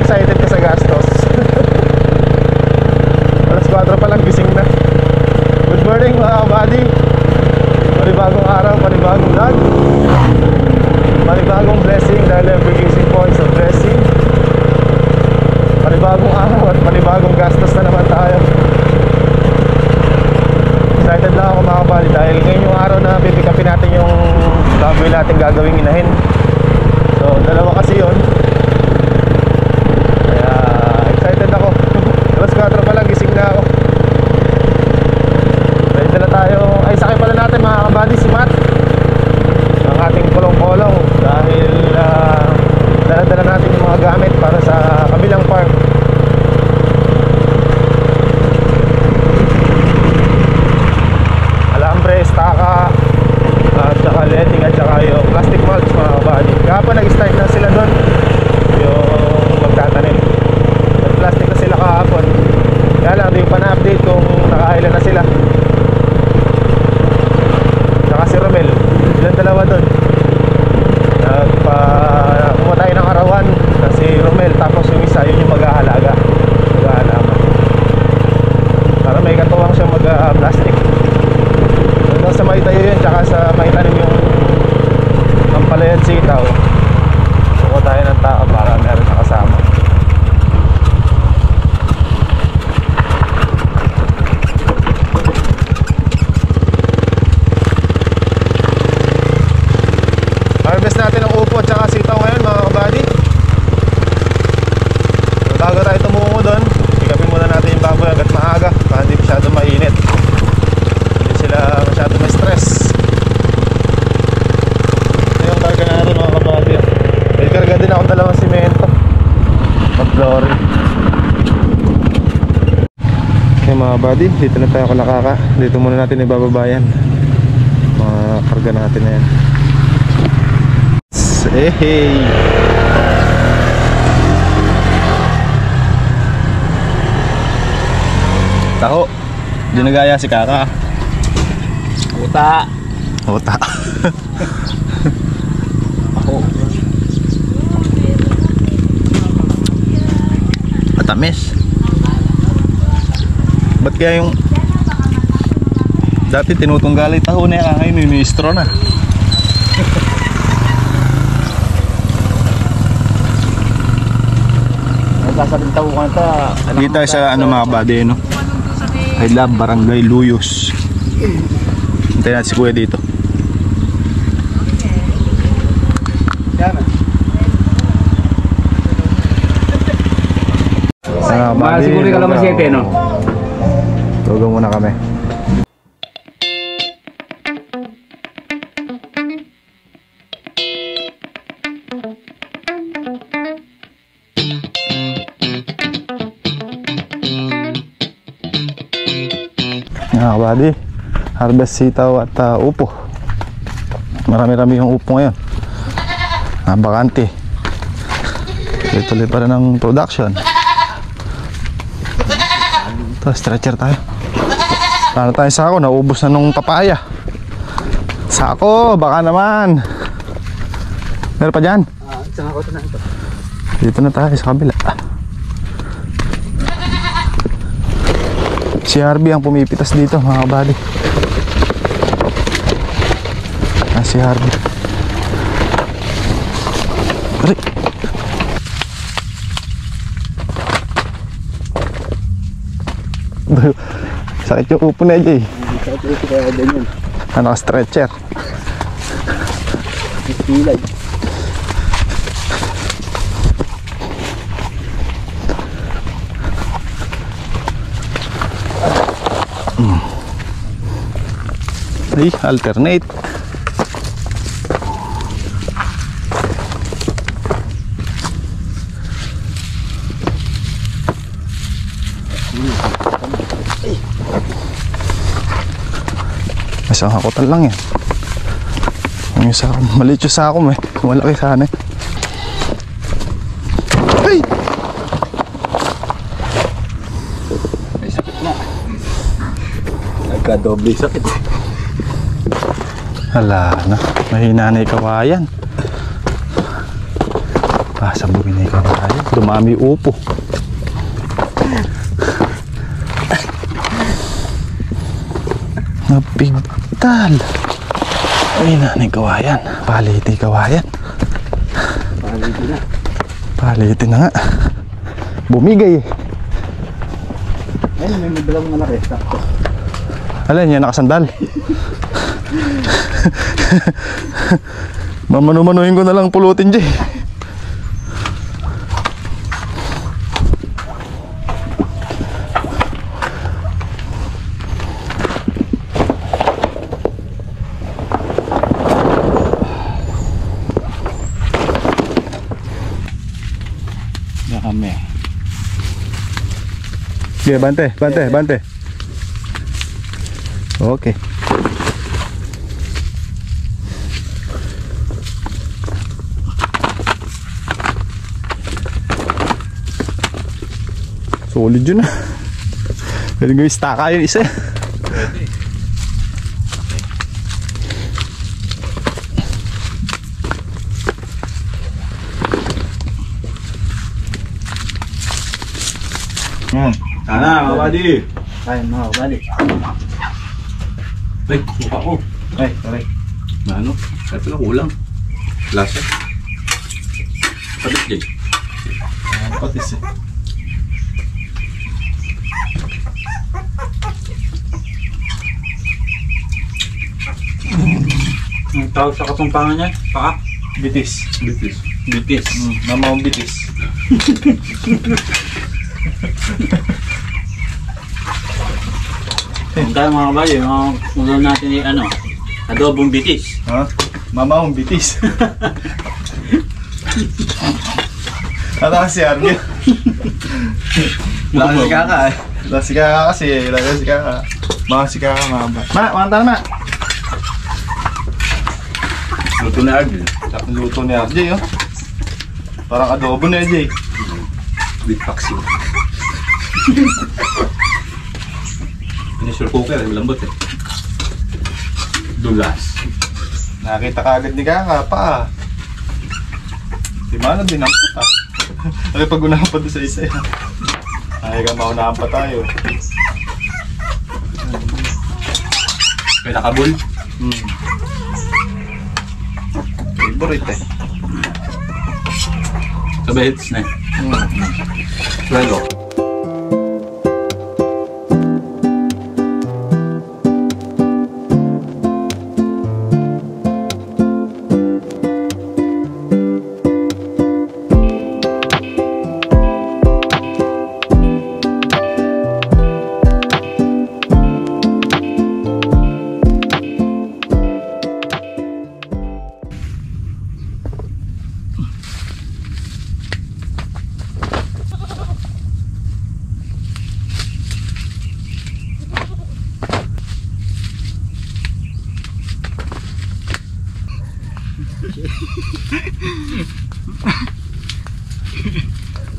excited ka sa gastos. Alas 4 pa lang, gising na. Good morning mga kabady. Panibagong araw, panibagong vlog, panibagong blessing dahil every gising po is a blessing. Panibagong araw at panibagong gastos na naman tayo. Excited lang ako mga kabady dahil ngayon yung araw na pipick upin natin yung gagawin natin gagawing inahin. So dalawa kasi yun, kaya excited ako. Alas 4 pa lang, gising na ako. Ready na tayo. Ay, sakay pala natin mga kabady si Matt, ang ating kulong-kolong, dahil dala-dala natin yung mga gamit para sa kabilang park. Alambre, staka, at saka letting, at saka yung plastic mulch mga kabady. Kapag nag-start na sila doon yung magtatanim, nag-plastic na sila kahapon. Kaya lang, hindi pa na-update kung nakailan na sila. Saka si Romel, silang dalawa doon. Kumuha tayo ng arawan na si Romel, tapos yung isa, yun yung maghahalaga, maghahalaman, para may katuwang siya mag-plastic. Hanggang sa may tayo yun, tsaka sa may tanim yung pampalayan sitaw. Kumuha tayo ng tao para meron na kasama. Harvest natin ang upo at saka sitaw ngayon mga kabady. So, bago tayo tumungo doon, ikapin muna natin yung baboy hanggat maaga para hindi masyado mainit, hindi sila masyado may stress. Ito yung karga natin mga kabady. May karga din akong dalawang simento pag-glory. Okay mga kabady, dito na tayo kalakaka. Dito muna natin ibababayan mga karga natin na yan. Hey, taho, dinagaya si Kaka. Uta. Uta. Ako. Matamis. Ba't kaya yung dati tinutunggalay taho na yan, ngayon may straw na. Sasabing tahukan ta. Dito tayo sa ano mga kabady, no? I love Barangay Luyos. Hintayin natin si Kuya dito. Siguro ka naman 7, no? Tugang muna kami. Mga kabady, harvest sitaw at upo. Marami-rami yung upo ngayon. Bakante. Tuloy pa rin ang production. Ito, stretcher tayo. Paano tayo sako? Naubos na nung papaya. Sako, baka naman. Meron pa dyan? Sako ito na ito. Dito na tayo sa kabila. Si Harvey ang pumipitas dito mga kabady. Si Harvey. Aray. Sakit yung upo na dyan eh. Sakit yung upo kaya dyan yun. Ano ka stretcher? Pilay. Ay, alternate. Isang hakutan lang yan. Yung sako, maliit yung sako mo eh. Malaki sana eh. Ay! May sakit na. Nagka-doble sakit. Hala na, mahina na ikawayan. Sabugin na ikaw tayo. Dumami upo. Napigtal. Ay nanay kawayan. Paliti kawayan. Palito na. Paliti na nga. Bumigay. Ayun, may dalang malaki. Sakto. Alin yan, nakasandal. Mamanu-manuhin ko na lang pulutin dyan. Kami. Sige, bante. Okay. Solid yun ah. Pwede gawin staka yun isa. Pwede. Sana, mga buddy. Ay, mga balik. Ay, mukha ko. Ay, sorry. Ano? Ito lang kulang. Lasa. Palit dyan. Patis eh. Ang tawag sa katumpangan niya? Paka? Bitis. Bitis. Bitis. Mamawang bitis. Kung tayo mga kabayo, mga ulam natin ay ano, adobong bitis. Ha? Mamawang bitis. Ano kasi Arvin? Lakas si Kaka eh. Lakas si Kaka kasi. Lakas si Kaka. Mga si Kaka mahaba. Manta na ma. Luto na Arvin. Tapos luto ni RJ oh. Parang adobo na RJ. With vaccine. Pressure cooker, malambot eh. Dulas. Nakita ka agad ni Kaka pa. Di ba na dinampot ah. Ay pag-unahan pa doon sa isa. Ay ka maunahan pa tayo. May nakabul. Favorite eh. Sabay hits na eh. Suelo.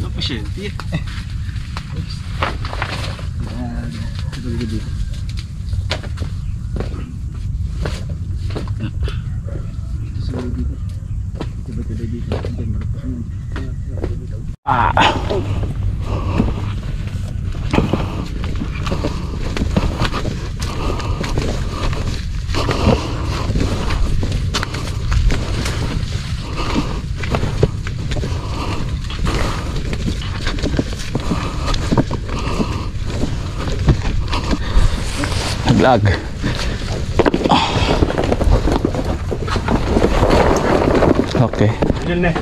Ano pa siya? Naglag. Okay. Diyan na.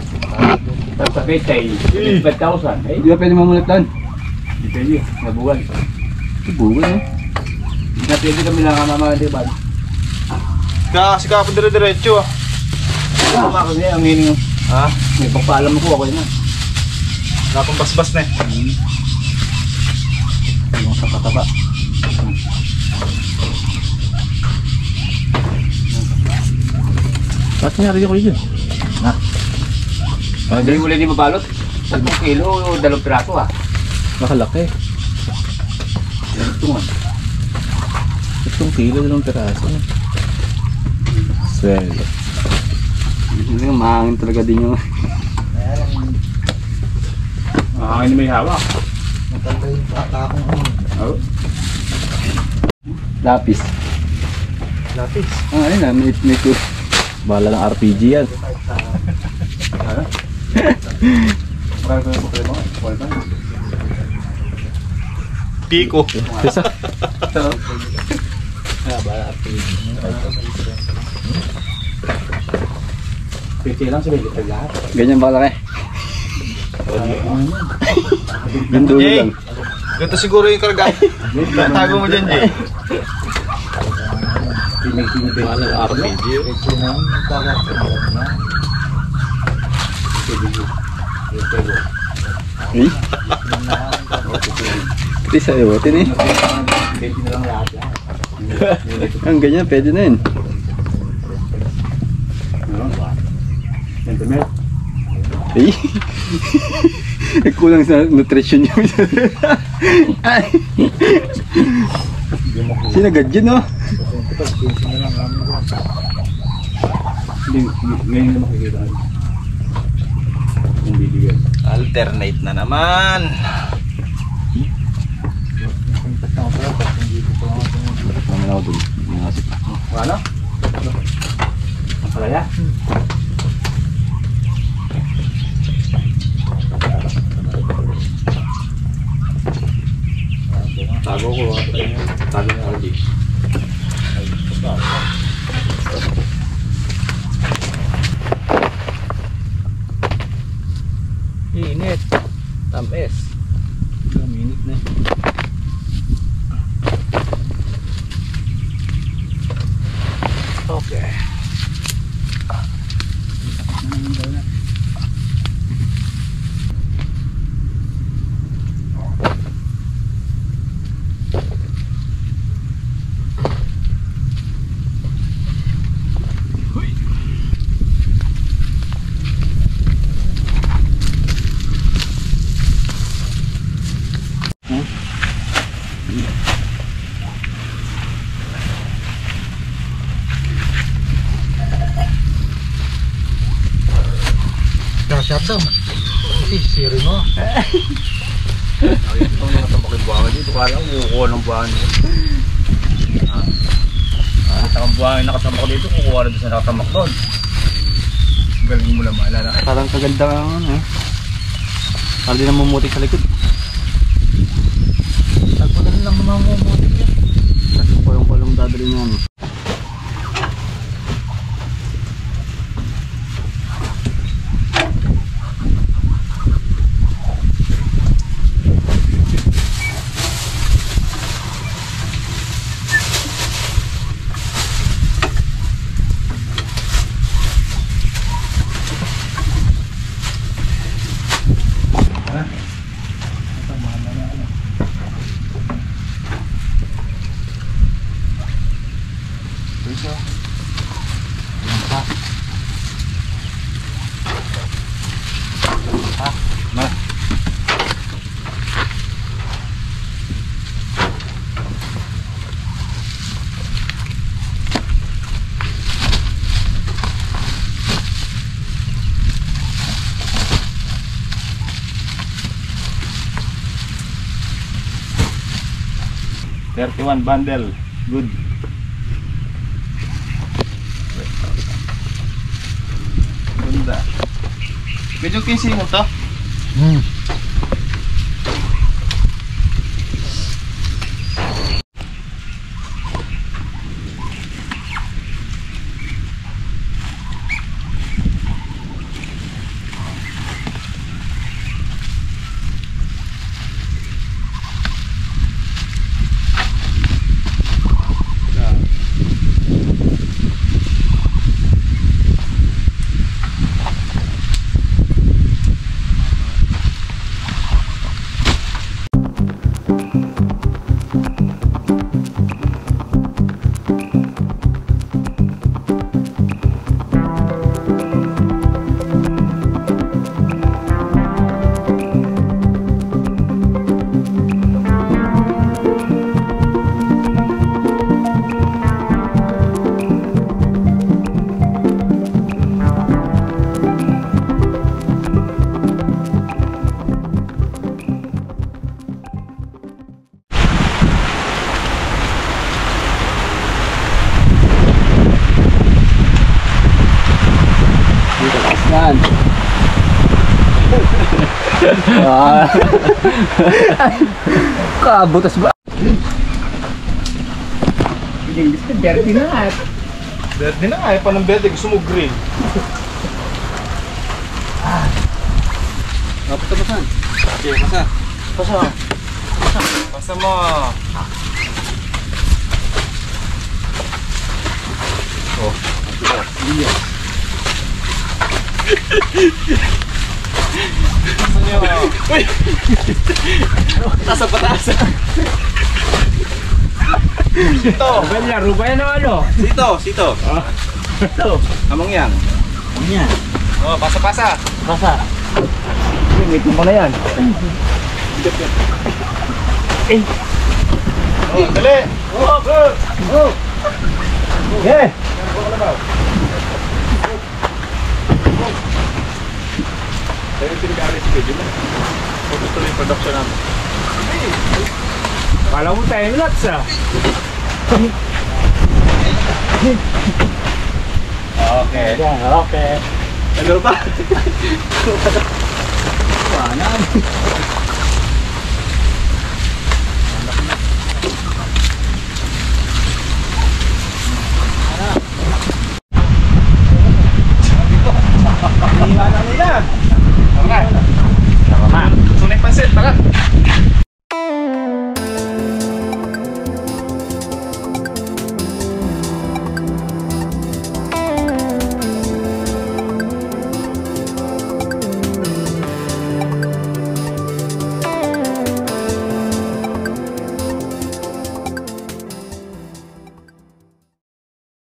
Sa petay, 5,000. Di ba pwede mamulat doon? Hindi pwede. Nabuwan. Buwan eh. Hindi na pwede kami nakamama, di ba? Si Kaka dire-diretso ah. Tama ko niya, ang hining. Ha? May pagpaalam ko ako yun. Wala pang basbas na eh. Yung sa pataba. Bakit nangyari ko yun? Ha? Hindi mo lang di mabalot. 10 kilo, 2 piraso ah. Nakalaki. Ito nga. 3 kilo, 2 piraso. Swelo. Mahangin talaga din yung Makakain na may hawak. Matanda yung bata akong Oh. Lapis. Lapis. Ayun na, may tour. Bala ng RPG yan. Pico. Isa. Piti lang sa may lahat. Ganyan ba laki? Yung dulo Jay! lang. Ganito siguro yung karga. Tago mo dyan, Jay. RPG. Eh? Chris, ayaw natin eh. Piti na lang lahat. Ang ganyan, pwede na yun. Sentiment. Eh? Kulang sa nutrition yun. Ay. Sinagad yun, no? Hindi, ngayon na makikita natin. Yung bibigyan. Alternate na naman. Naman ako dun. Nangasip. Ano? Ang palaya? Tago ko. Tago ng RG. Init. Tamis. Minute na. Okay. Shut down. Siri mo. Ito mga tamakin buwangan dito. Kala ko kukuha ng buwangan dito. Ang buwangan nakatamak dito. Kukuha rin sa nakatamak doon. Galing mo lang maalala. Parang kaganda ka ano eh. Parang di na mumutik sa likod. Tagpunan lang mamumutik yan. Kasi kulong-kulong dadali niya ano. $31 bundle. Good. Ganda. Medyo kisi mo to. Kabutas ba? Dirty na nga eh. Panang berde. Gusto mo grill. Pasa-pasan. Okay, pasa. Basta mo. Oh. Uy! Tasa pataas. Sito. Laro ba yan o ano? Sito. Amang yang. Yan. Oh, pasa-pasa. Pasa. Wait mo na yan. Oh, dali. Yeah. Tayo tinigari si Kejun. Gusto yung production namin. Kala mo time lapse ah. Okay. Okay. Tagal pa. Panan.